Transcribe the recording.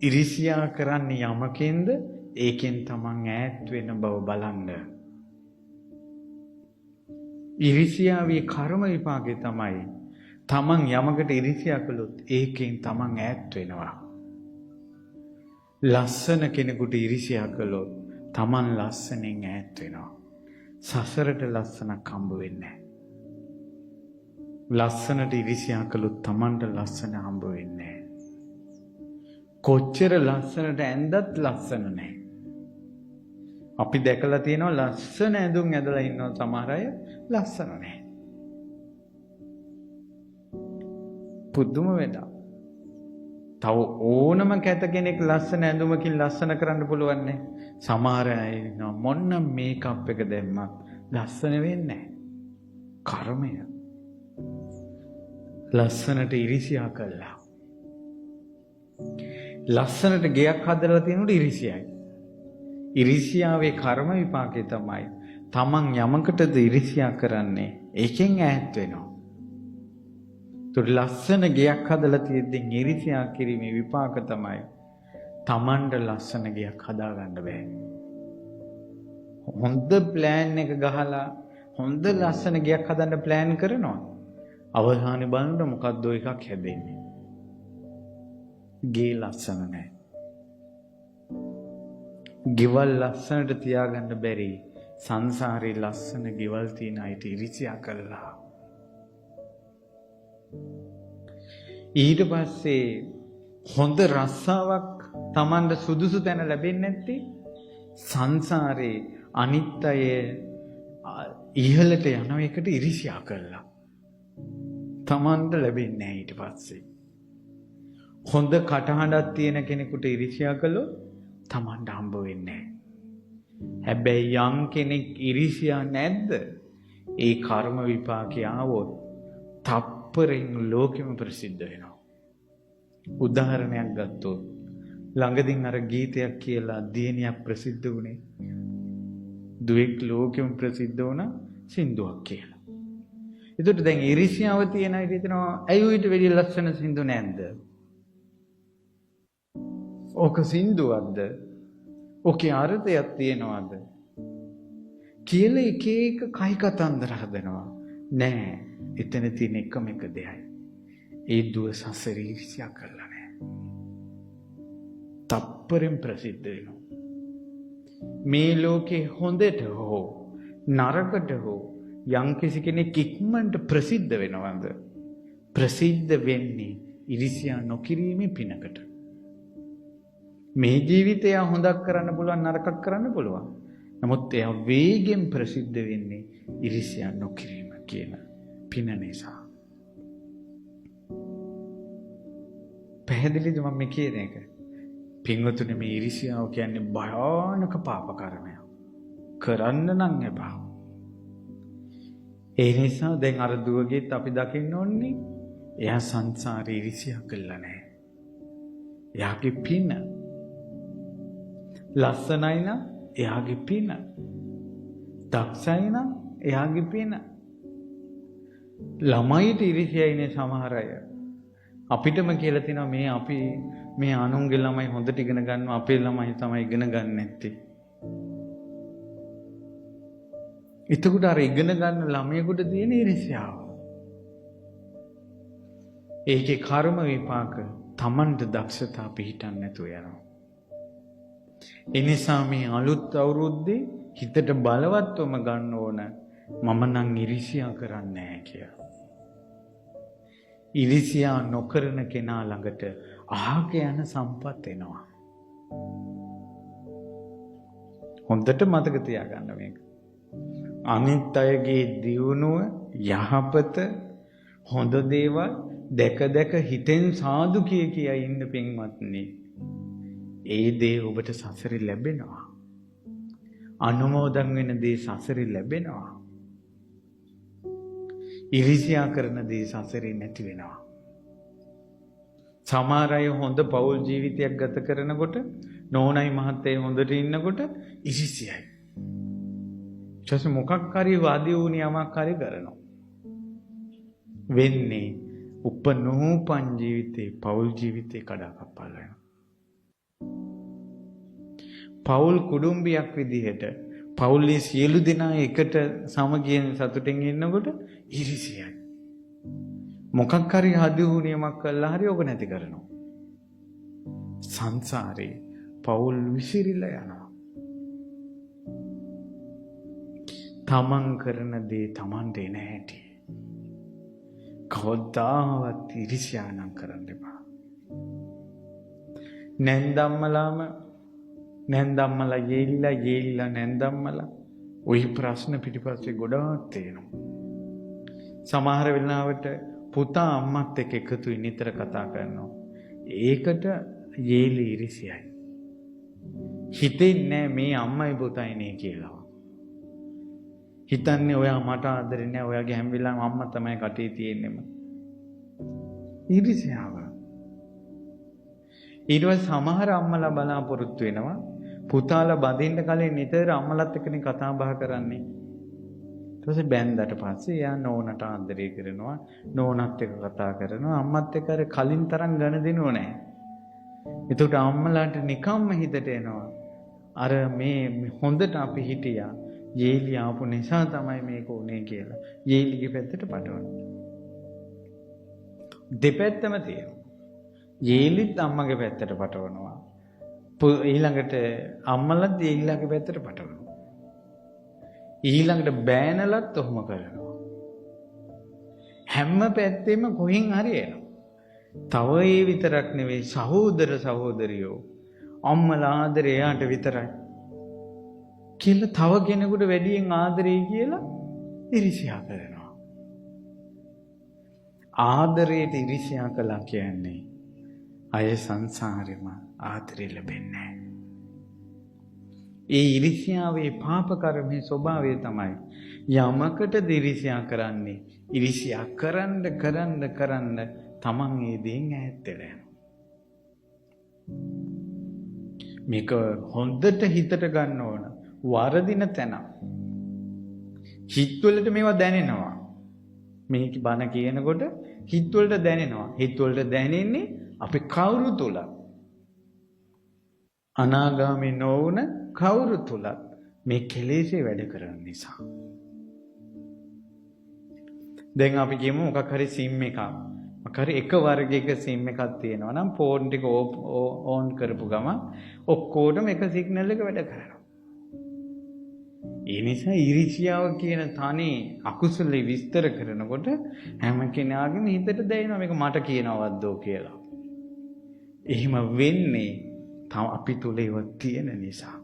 ඉරිසියා කරන්නේ යමකින්ද ඒකෙන් තමන් ඈත් වෙන බව බලන්න. ඉරිසියාවේ කර්ම විපාකේ තමයි තමන් යමකට ඉරිසියා කළොත් ඒකෙන් තමන් ඈත් වෙනවා. ලස්සන කෙනෙකුට ඉරිසියා කළොත් තමන් ලස්සනෙන් ඈත් වෙනවා. සසරට ලස්සනක් හම්බ වෙන්නේ නැහැ. ලස්සනට ඉරිසියා කළොත් තමන්ට ලස්සන හම්බ වෙන්නේ නැහැ. කොච්චර ලස්සනට ඇඳත් ලස්සන නැහැ. අපි දැකලා තියෙනවා ලස්සන ඇඳුම් ඇඳලා ඉන්නවා සමහර අය ලස්සන නැහැ. පුදුම වෙලා. තව ඕනම කැත කෙනෙක් ලස්සන ඇඳුමකින් ලස්සන කරන්න පුළුවන් නේ. සමහර අය ඉන්නවා මොන්න මේකප් එක දැම්මත් ලස්සන වෙන්නේ නැහැ. කර්මය. ලස්සනට ඉරිසියා කළා. ලස්සනට ගෙයක් හදලා තියෙනුට ඉරිසියයි. ඉරිසියාවේ කර්ම විපාකේ තමයි තමන් යමකටද ඉරිසියා කරන්නේ ඒකෙන් ඈත් වෙනවා. ඒත් ලස්සන ගෙයක් හදලා තියෙද්දි ඉරිසියා කිරීමේ විපාක තමයි තමන්ට ලස්සන ගෙයක් හදාගන්න බෑ. හොඳ ප්ලෑන් එක ගහලා හොඳ ලස්සන ගෙයක් හදන්න ප්ලෑන් කරනවා. අවසානයේ බලනකොට මොකද්ද එකක් හැදෙන්නේ. ගේ ලස්සන නැහැ. ගෙවල් ලස්සනට තියාගන්න බැරි සංසාරේ ලස්සන ගෙවල් තියෙන අයට ඉරිසියා කළා. ඊට පස්සේ හොඳ රස්සාවක් Tamanda සුදුසු තැන ලැබෙන්නේ නැත්තේ සංසාරේ අනිත් අය ඉහළට යන එකට ඉරිසියා කළා. Tamanda ලැබෙන්නේ නැහැ ඊට පස්සේ. හොඳ කටහඬක් තියෙන කෙනෙකුට ඉරිසියා කළොත් තමන්ට හම්බ වෙන්නේ නැහැ. හැබැයි යම් කෙනෙක් ඉරිසියා නැද්ද? ඒ කර්ම විපාකේ ආවොත් තප්පරෙන් ලෝකෙම ප්‍රසිද්ධ වෙනවා. උදාහරණයක් ගත්තොත් ළඟදීන් අර ගීතයක් කියලා දියණියක් ප්‍රසිද්ධ වුණේ. දුවෙක් ලෝකෙම ප්‍රසිද්ධ වුණා සින්දුවක් කියලා. ඒකට දැන් ඉරිසියාව තියෙන අය හිතනවා ඇයි ඌට වැඩි ලස්සන සින්දු නැද්ද? ඕක සින්දුවක්ද? ඕකේ අර්ථයක් තියනවද? කියලා එක එක කයි කතන්දර හදනවා. නෑ, එතන තියෙන එකම එක දෙයයි. ඒ දුව සසරේ ඉරිසියා කරලා නෑ. තප්පරෙන් ප්‍රසිද්ධ වෙනවා. මේ ලෝකේ හොඳට හෝ නරකට හෝ යම්කිසි කෙනෙක් ඉක්මනට ප්‍රසිද්ධ වෙනවද? ප්‍රසිද්ධ වෙන්නේ ඉරිසියා නොකිරීමේ පිනකට. මේ ජීවිතය හොඳක් කරන්න පුළුවන් නරකක් කරන්න පුළුවන්. නමුත් එයා වේගෙන් ප්‍රසිද්ධ වෙන්නේ ඉරිසියා නොකිරීම කියන පින නිසා. පැහැදිලිද මම කියන එක? පින්වතුනි මේ ඉරිසියාව කියන්නේ භයානක පාප කර්මයක්. කරන්න නම් එපා. ඒ නිසා දැන් අර දුවගෙත් අපි දකින්න ඕනේ එයා සංසාරේ ඉරිසියා කළා නැහැ. එයාගේ පින ලස්සනයි නම් එයාගේ පින. දක්ෂයි නම් එයාගේ පින. ළමයිට ඉරිසියයිනේ සමහර අය. අපිටම කියලා තිනවා මේ අපි මේ අනුන්ගේ ළමයි හොඳට ඉගෙන ගන්නවා අපේ ළමයි තමයි ඉගෙන ගන්න නැත්තේ. එතකොට අර ඉගෙන ගන්න ළමයෙකුට තියෙන ඉරිසියාව. ඒකේ කර්ම විපාක Tamanට දක්ෂතා පිහිටන්න නැතුව යනවා. එනිසා මේ අලුත් අවුරුද්දේ හිතට බලවත්වම ගන්න ඕන මම නම් ඉරිසියා කරන්නේ නැහැ කියලා. ඉරිසියා නොකරන කෙනා ළඟට අහක යන සම්පත් එනවා. හොඳට මතක තියාගන්න මේක. අනිත් අයගේ දියුණුව යහපත හොඳ දේවල් දැක දැක හිතෙන් සාදු කිය ඉන්න පින්වත්නි. ඒ දේ ඔබට සසරේ ලැබෙනවා. අනුමෝදන් වෙන දේ සසරේ ලැබෙනවා. ඉරිසියා කරන දේ සසරේ නැති වෙනවා. සමහර අය හොඳ පෞල් ජීවිතයක් ගත කරනකොට නෝනයි මහත්තයයි හොඳට ඉන්නකොට ඉරිසියයි. ඊට මොකක් හරි වාදී වුණ යමක් හරි කරනවා. වෙන්නේ උපනෝපන් ජීවිතේ පෞල් ජීවිතේ කඩා කප්පල් වෙනවා. පවුල් කුඩුම්බියක් විදිහට පවුලේ සියලු දෙනා එකට සමගියෙන් සතුටින් ඉන්නකොට ඊර්ෂ්‍යයි. මොකක් හරි හදුහුනියමක් කළා හරි ඔක නැති කරනවා. සංසාරේ පවුල් විසිරිලා යනවා. තමන් කරන දේ තමන්ට එන හැටි. කවදාවත් ඊර්ෂ්‍යා නම් කරන්න එපා. නැන්දම්මලා යෙලිලා නැන්දම්මලා ওই ප්‍රශ්න පිටිපස්සේ ගොඩාක් තියෙනවා. සමහර වෙලාවට පුතා අම්මත් එක්ක එකතු වෙ නිතර කතා කරනවා. ඒකට යෙලි ඊර්ෂ්‍යයි. හිතෙන්නේ මේ අම්මයි පුතයිනේ කියලා. හිතන්නේ ඔයා මට ආදරේ නැහැ. ඔයාගේ හැම වෙලාවෙම අම්මා තමයි කටේ තියෙන්නේම. ඊර්ෂ්‍යාව. ඊට පස්සේ සමහර අම්මලා බලාපොරොත්තු වෙනවා පුතාලා බඳින්න කලින් නිතර අම්මලාත් එක්කනේ කතා බහ කරන්නේ. ඊට පස්සේ බැන්දට පස්සේ එයා නෝනට ආදරය කරනවා, නෝනත් එක්ක කතා කරනවා, අම්මත් එක්ක අර කලින් තරම් ගණ දෙනව නැහැ. එතකොට අම්මලාට නිකම්ම හිතට එනවා අර මේ හොඳට අපි හිටියා යෙලි ආපු නිසා තමයි මේක උනේ කියලා. යෙලිගේ පැත්තට පටවනවා. දෙපැත්තම තියෙනවා. යෙලිත් අම්මගේ පැත්තට පටවනවා. ඊළඟට අම්මලත් යෙලිලාගේ පැත්තට පටවනවා. ඊළඟට බෑනලත් ඔහොම කරනවා. හැම පැත්තෙම කොහෙන් හරි එනවා. තව ඒ විතරක් නෙවෙයි සහෝදරියෝ අම්මලා ආදරේ යාට විතරයි කියලා තව කෙනෙකුට වැඩියෙන් ආදරේ කියලා ඊර්ෂ්‍යා කරනවා. ආදරයට ඊර්ෂ්‍යා කළා කියන්නේ අය සංසාරෙම ආදරේ ලැබෙන්නේ නැහැ. ඒ ඊර්ෂ්‍යාවේ පාප කර්මයේ ස්වභාවය තමයි යමකට ඊර්ෂ්‍යා කරන්නේ. ඊර්ෂ්‍යා කරන්න තමන් ඒ දේෙන් ඈත් වෙලා යනවා. මේක හොඳට හිතට ගන්න ඕන. වරදින තැන. හිතවලට මේවා දැනෙනවා. මේක බණ කියනකොට හිතවලට දැනෙනවා. හිතවලට දැනෙන්නේ අපි කවුරු තුල. අනාගාමී නොවුන කවුරු තුල මේ කෙලෙසේ වැඩ කරන නිසා. දැන් අපි කියමු මොකක් හරි සිම් එකක්. මොකරි එක වර්ගයක සිම් එකක් තියෙනවා නම් ෆෝන් ටික ඕන් කරපු ගමන් ඔක්කොටම එක සිග්නල් එක වැඩ කරනවා. ඒ නිසා ඊර්ෂ්‍යාව කියන තනි අකුසලෙ විස්තර කරනකොට හැම කෙනාගේම හිතට දැනෙනවා මේක මට කියනවද්දෝ කියලා. එහෙම වෙන්නේ අපි තුල ඒව තියෙන නිසා.